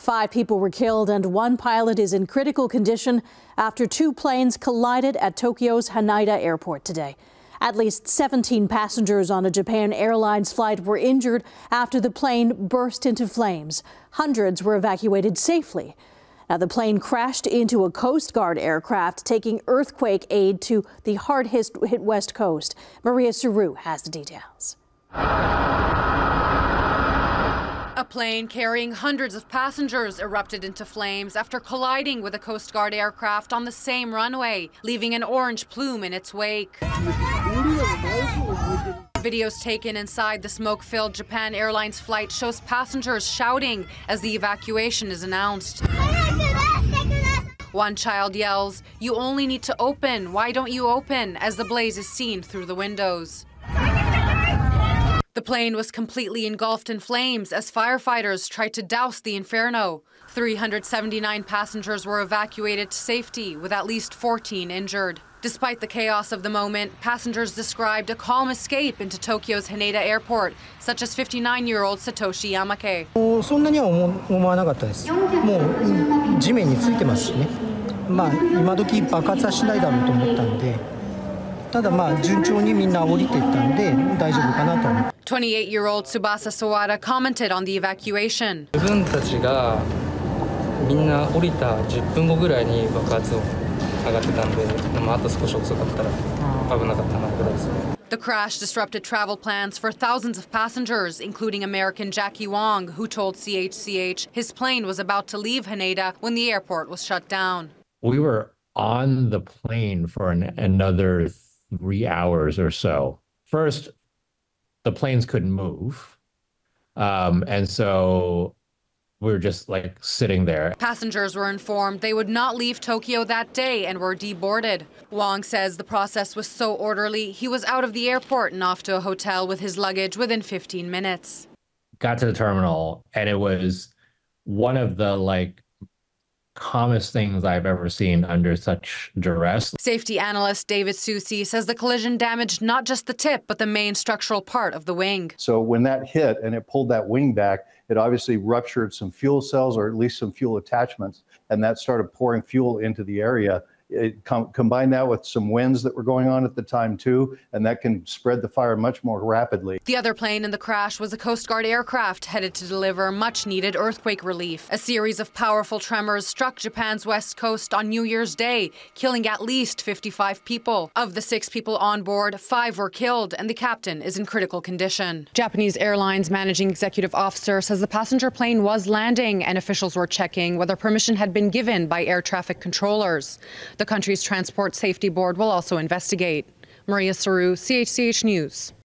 5 people were killed and 1 pilot is in critical condition after 2 planes collided at Tokyo's Haneda airport today. At least 17 passengers on a Japan Airlines flight were injured after the plane burst into flames. Hundreds were evacuated safely. Now, the plane crashed into a Coast Guard aircraft, taking earthquake aid to the hard-hit West Coast. Maria Saru has the details. A plane carrying hundreds of passengers erupted into flames after colliding with a Coast Guard aircraft on the same runway, leaving an orange plume in its wake. Videos taken inside the smoke-filled Japan Airlines flight shows passengers shouting as the evacuation is announced. One child yells, "You only need to open. Why don't you open?" as the blaze is seen through the windows. The plane was completely engulfed in flames as firefighters tried to douse the inferno. 379 passengers were evacuated to safety, with at least 14 injured. Despite the chaos of the moment, passengers described a calm escape into Tokyo's Haneda airport, such as 59-year-old Satoshi Yamake. そんなには思わなかったです。もう地面についてますしね。今時爆発はしないだろうと思ったんで。順調にみんな降りていったんで大丈夫かなと思う。28-year-old Tsubasa Sawada commented on the evacuation. 自分たちがみんな降りた10分後ぐらいに爆発音上がってたんで、あと少し遅かったら危なかったなぐらいですね。The crash disrupted travel plans for thousands of passengers, including American Jackie Wong, who told CHCH his plane was about to leave Haneda when the airport was shut down. We were on the plane for another 3 hours or so. First, the planes couldn't move. And so we were just like sitting there. Passengers were informed they would not leave Tokyo that day and were deboarded. Wong says the process was so orderly, he was out of the airport and off to a hotel with his luggage within 15 minutes. Got to the terminal, and it was one of the calmest things I've ever seen under such duress. Safety analyst David Susi says the collision damaged not just the tip, but the main structural part of the wing. So when that hit and it pulled that wing back, it obviously ruptured some fuel cells or at least some fuel attachments, and that started pouring fuel into the area. Combine that with some winds that were going on at the time too, and that can spread the fire much more rapidly. The other plane in the crash was a Coast Guard aircraft headed to deliver much-needed earthquake relief. A series of powerful tremors struck Japan's west coast on New Year's Day, killing at least 55 people. Of the 6 people on board, 5 were killed, and the captain is in critical condition. Japanese Airlines managing executive officer says the passenger plane was landing, and officials were checking whether permission had been given by air traffic controllers. The country's Transport Safety Board will also investigate. Maria Saru, CHCH News.